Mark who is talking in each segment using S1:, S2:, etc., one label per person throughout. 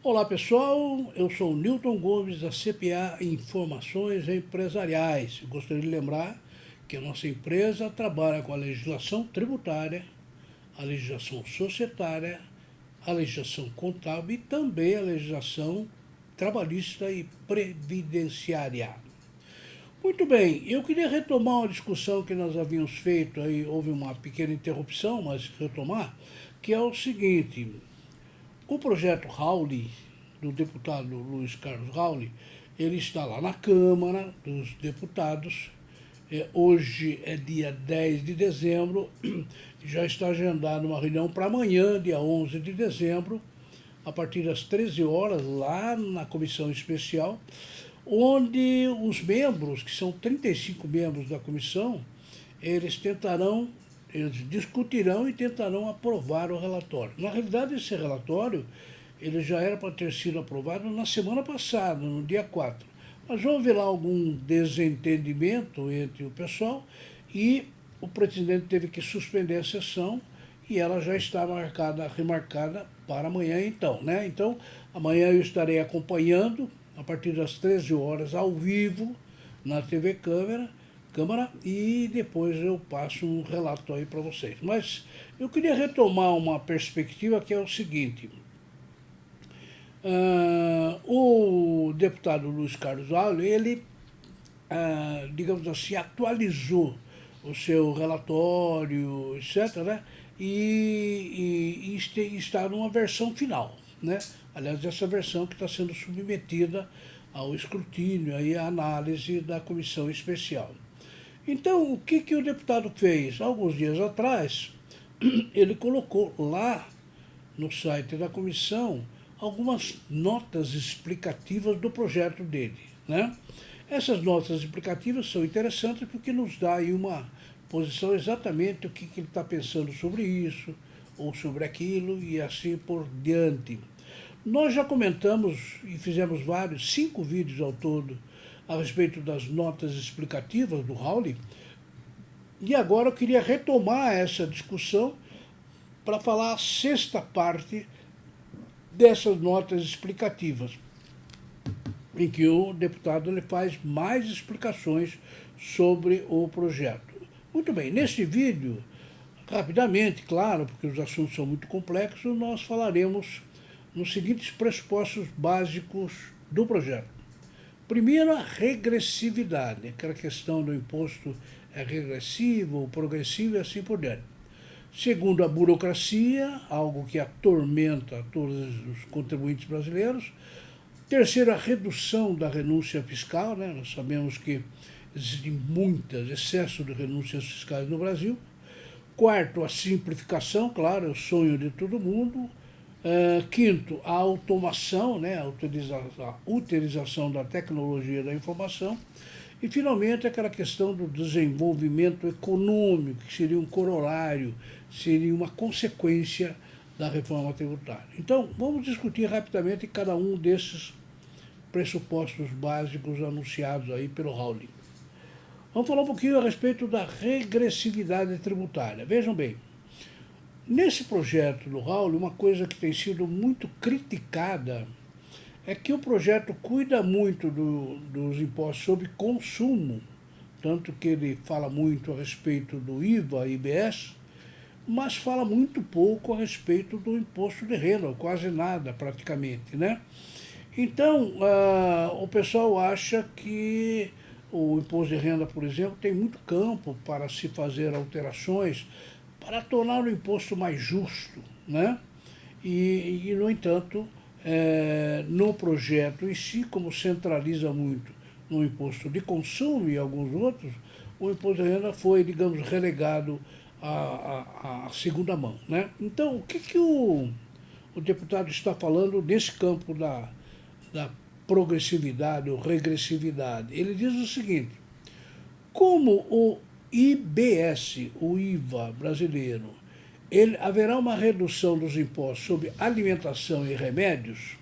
S1: Olá pessoal, eu sou o Newton Gomes da CPA Informações Empresariais. Eu gostaria de lembrar que a nossa empresa trabalha com a legislação tributária, a legislação societária, a legislação contábil e também a legislação trabalhista e previdenciária. Muito bem, eu queria retomar uma discussão que nós havíamos feito, aí houve uma pequena interrupção, mas retomar, que é o seguinte: o projeto Rauli, do deputado Luiz Carlos Rauli, ele está lá na Câmara dos Deputados. Hoje é dia 10 de dezembro, já está agendada uma reunião para amanhã, dia 11 de dezembro, a partir das 13 horas, lá na comissão especial, onde os membros, que são 35 membros da comissão, eles discutirão e tentarão aprovar o relatório. Na realidade, esse relatório ele já era para ter sido aprovado na semana passada, no dia 4. Mas houve lá algum desentendimento entre o pessoal e o presidente teve que suspender a sessão e ela já está remarcada para amanhã então, né? Então, amanhã eu estarei acompanhando a partir das 13 horas ao vivo na TV Câmara, e depois eu passo um relato aí para vocês. Mas eu queria retomar uma perspectiva que é o seguinte: o deputado Luiz Carlos Rauli, ele, digamos assim, atualizou o seu relatório, etc., né? E está numa versão final, né? Aliás, essa versão que está sendo submetida ao escrutínio e à análise da comissão especial. Então, o que o deputado fez? Alguns dias atrás, ele colocou lá no site da comissão algumas notas explicativas do projeto dele, né? Essas notas explicativas são interessantes porque nos dá aí uma posição exatamente o que ele está pensando sobre isso ou sobre aquilo e assim por diante. Nós já comentamos e fizemos 5 vídeos ao todo a respeito das notas explicativas do Rauli, e agora eu queria retomar essa discussão para falar a sexta parte dessas notas explicativas, em que o deputado ele faz mais explicações sobre o projeto. Muito bem, neste vídeo, rapidamente, claro, porque os assuntos são muito complexos, nós falaremos nos seguintes pressupostos básicos do projeto. Primeiro, a regressividade, aquela questão do imposto é regressivo ou progressivo e assim por diante. Segundo, a burocracia, algo que atormenta todos os contribuintes brasileiros. Terceiro, a redução da renúncia fiscal, né? Nós sabemos que existem excesso de renúncias fiscais no Brasil. Quarto, a simplificação, claro, é o sonho de todo mundo. Quinto, a automação, né? A utilização da tecnologia da informação. E, finalmente, aquela questão do desenvolvimento econômico, que seria um corolário, seria uma consequência da reforma tributária. Então, vamos discutir rapidamente cada um desses pressupostos básicos anunciados aí pelo Rauli. Vamos falar um pouquinho a respeito da regressividade tributária. Vejam bem, nesse projeto do Rauli, uma coisa que tem sido muito criticada é que o projeto cuida muito dos impostos sobre consumo, tanto que ele fala muito a respeito do IVA e IBS, mas fala muito pouco a respeito do imposto de renda, quase nada praticamente, né? Então, o pessoal acha que o imposto de renda, por exemplo, tem muito campo para se fazer alterações para tornar o imposto mais justo, né? E no entanto, no projeto em si, como centraliza muito no imposto de consumo e alguns outros, o imposto de renda foi, digamos, relegado à segunda mão, né? Então, o que o deputado está falando nesse campo da progressividade ou regressividade? Ele diz o seguinte: como o IBS, o IVA brasileiro, haverá uma redução dos impostos sobre alimentação e remédios,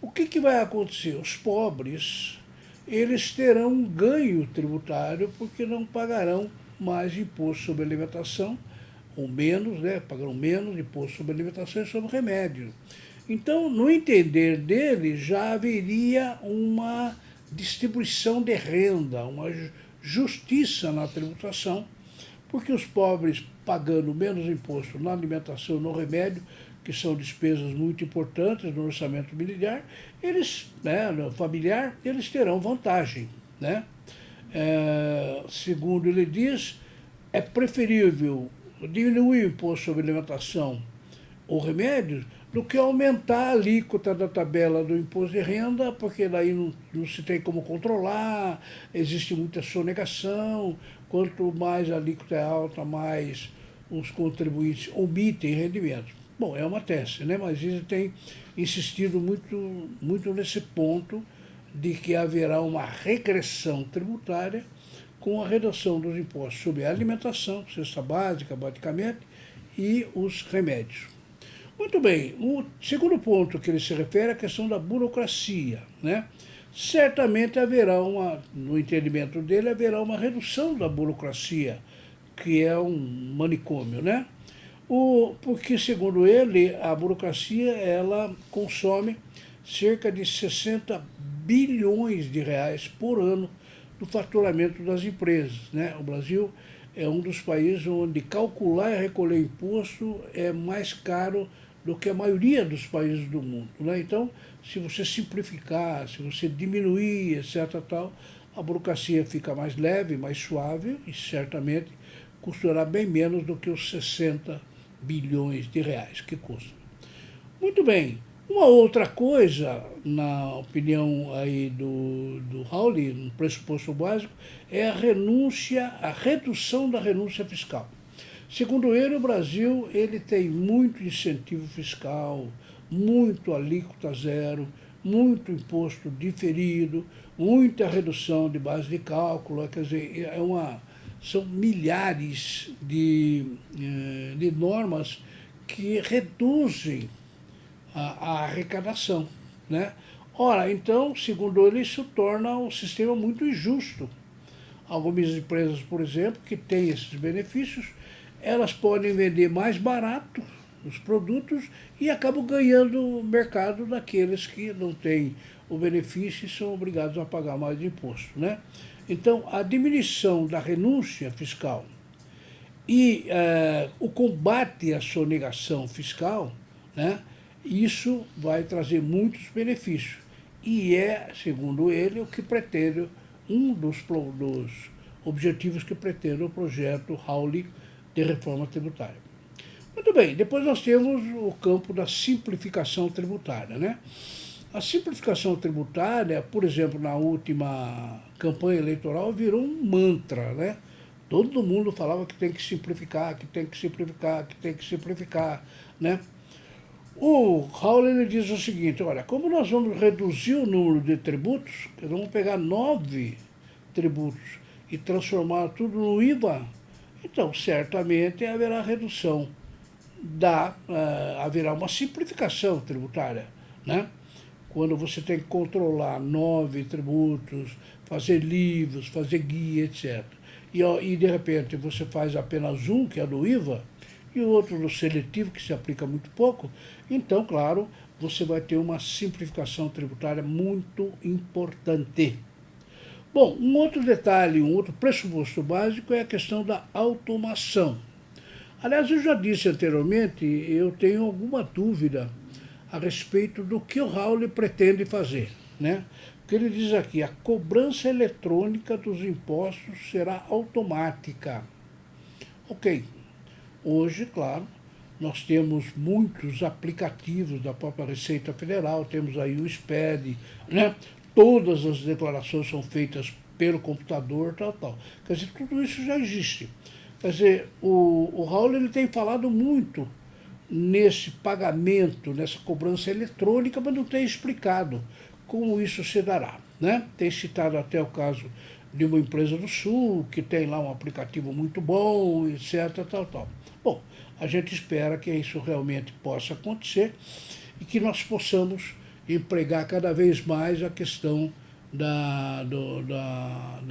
S1: o que vai acontecer? Os pobres, eles terão um ganho tributário porque não pagarão mais imposto sobre alimentação, ou menos, né? Pagarão menos imposto sobre alimentação e sobre remédio. Então, no entender dele, já haveria uma distribuição de renda, uma justiça na tributação, porque os pobres pagando menos imposto na alimentação e no remédio, que são despesas muito importantes no orçamento familiar, no familiar, eles terão vantagem, né? Segundo ele diz, é preferível diminuir o imposto sobre alimentação ou remédios do que aumentar a alíquota da tabela do imposto de renda, porque daí não se tem como controlar, existe muita sonegação, quanto mais a alíquota é alta, mais os contribuintes omitem rendimentos. Bom, é uma tese, né? Mas ele tem insistido muito nesse ponto de que haverá uma regressão tributária com a redução dos impostos sobre a alimentação, cesta básica, basicamente, e os remédios. Muito bem, o segundo ponto que ele se refere é a questão da burocracia, né? Certamente haverá no entendimento dele, haverá uma redução da burocracia, que é um manicômio, né? Porque, segundo ele, a burocracia, ela consome cerca de 60 bilhões de reais por ano do faturamento das empresas, né? O Brasil é um dos países onde calcular e recolher imposto é mais caro do que a maioria dos países do mundo, né? Então, se você simplificar, se você diminuir, etc., tal, a burocracia fica mais leve, mais suave e certamente custará bem menos do que os 60 bilhões de reais que custam. Muito bem. Uma outra coisa, na opinião aí do Hawley, no pressuposto básico, é a redução da renúncia fiscal. Segundo ele, o Brasil ele tem muito incentivo fiscal, muito alíquota zero, muito imposto diferido, muita redução de base de cálculo, quer dizer, são milhares de normas que reduzem a arrecadação, né? Ora, então, segundo ele, isso torna o sistema muito injusto. Algumas empresas, por exemplo, que têm esses benefícios, elas podem vender mais barato os produtos e acabam ganhando o mercado daqueles que não têm o benefício e são obrigados a pagar mais imposto, né? Então, a diminuição da renúncia fiscal e o combate à sonegação fiscal, né, isso vai trazer muitos benefícios. E segundo ele, o que pretende, um dos objetivos que pretende o projeto Hawley de reforma tributária. Muito bem, depois nós temos o campo da simplificação tributária, né? A simplificação tributária, por exemplo, na última campanha eleitoral, virou um mantra, né? Todo mundo falava que tem que simplificar, que tem que simplificar, que tem que simplificar, né? O Hawley diz o seguinte, olha, como nós vamos reduzir o número de tributos, vamos pegar 9 tributos e transformar tudo no IVA, então certamente haverá redução, haverá uma simplificação tributária, né? Quando você tem que controlar 9 tributos, fazer livros, fazer guia, etc. E de repente você faz apenas um, que é do IVA, e o outro do seletivo, que se aplica muito pouco, então, claro, você vai ter uma simplificação tributária muito importante. Bom, um outro detalhe, um outro pressuposto básico é a questão da automação. Aliás, eu já disse anteriormente, eu tenho alguma dúvida a respeito do que o Hawley pretende fazer, né? Porque ele diz aqui, a cobrança eletrônica dos impostos será automática. Ok. Hoje, claro, nós temos muitos aplicativos da própria Receita Federal, temos aí o SPED, né? Todas as declarações são feitas pelo computador, tal. Quer dizer, tudo isso já existe. Quer dizer, o Hawley ele tem falado muito nesse pagamento, nessa cobrança eletrônica, mas não tem explicado como isso se dará, né? Tem citado até o caso de uma empresa do Sul, que tem lá um aplicativo muito bom, etc, tal. Bom, a gente espera que isso realmente possa acontecer e que nós possamos empregar cada vez mais a questão da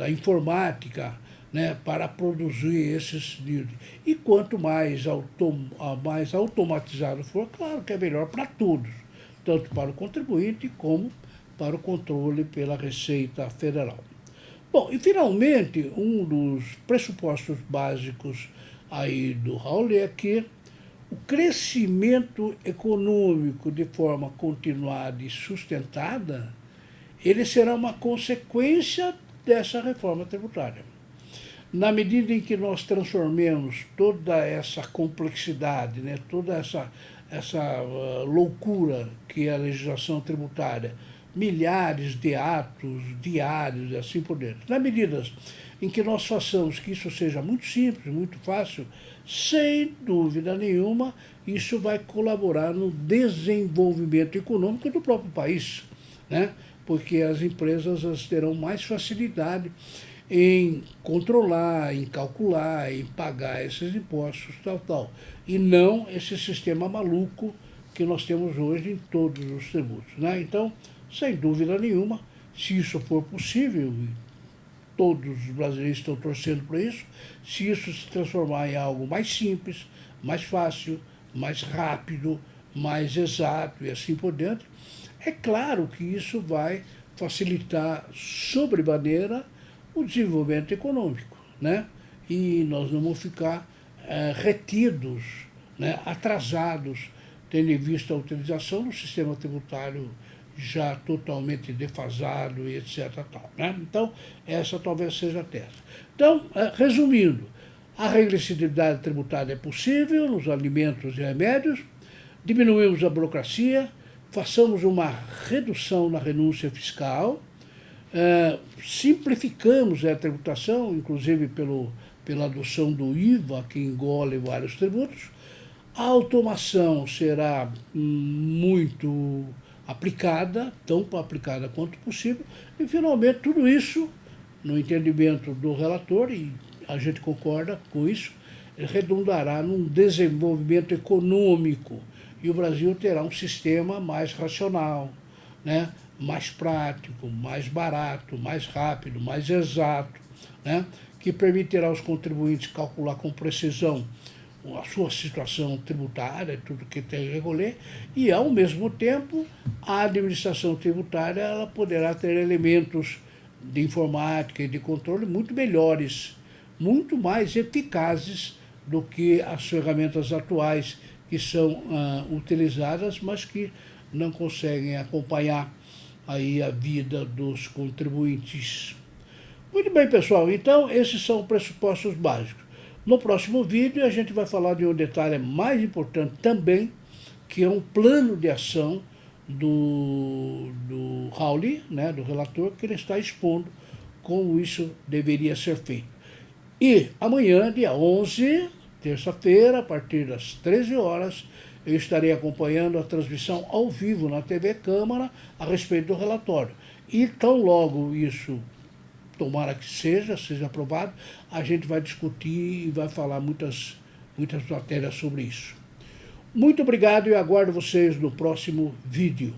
S1: informática, né, para produzir esses livros. E quanto mais automatizado for, claro que é melhor para todos. tanto para o contribuinte como para o controle pela Receita Federal. Bom, e finalmente, um dos pressupostos básicos aí do Raul é que o crescimento econômico de forma continuada e sustentada, ele será uma consequência dessa reforma tributária. Na medida em que nós transformemos toda essa complexidade, né, toda essa loucura que é a legislação tributária, milhares de atos diários e assim por diante, na medida em que nós façamos que isso seja muito simples, muito fácil, sem dúvida nenhuma, isso vai colaborar no desenvolvimento econômico do próprio país, né? Porque as empresas terão mais facilidade em controlar, em calcular, em pagar esses impostos, tal. E não esse sistema maluco que nós temos hoje em todos os tributos, né? Então, sem dúvida nenhuma, se isso for possível, e todos os brasileiros estão torcendo por isso, se isso se transformar em algo mais simples, mais fácil, mais rápido, mais exato e assim por diante, é claro que isso vai facilitar sobremaneira o desenvolvimento econômico, né? E nós não vamos ficar retidos, né, atrasados, tendo em vista a utilização do sistema tributário já totalmente defasado e etc. Tal, né? Então, essa talvez seja a tese. Então, resumindo, a regressividade tributária é possível nos alimentos e remédios, diminuímos a burocracia, façamos uma redução na renúncia fiscal, simplificamos a tributação, inclusive pela adoção do IVA, que engole vários tributos, a automação será muito aplicada, tão aplicada quanto possível, e finalmente tudo isso, no entendimento do relator, e a gente concorda com isso, redundará num desenvolvimento econômico, e o Brasil terá um sistema mais racional, né, mais prático, mais barato, mais rápido, mais exato, né, que permitirá aos contribuintes calcular com precisão a sua situação tributária, tudo que tem que recolher, e, ao mesmo tempo, a administração tributária ela poderá ter elementos de informática e de controle muito melhores, muito mais eficazes do que as ferramentas atuais que são utilizadas, mas que não conseguem acompanhar aí a vida dos contribuintes. Muito bem, pessoal, então esses são os pressupostos básicos. No próximo vídeo a gente vai falar de um detalhe mais importante também, que é um plano de ação do Raul, né, do relator, que ele está expondo como isso deveria ser feito. E amanhã, dia 11, terça-feira, a partir das 13 horas, eu estarei acompanhando a transmissão ao vivo na TV Câmara a respeito do relatório. E tão logo isso, tomara que seja aprovado, a gente vai discutir e vai falar muitas matérias sobre isso. Muito obrigado e aguardo vocês no próximo vídeo.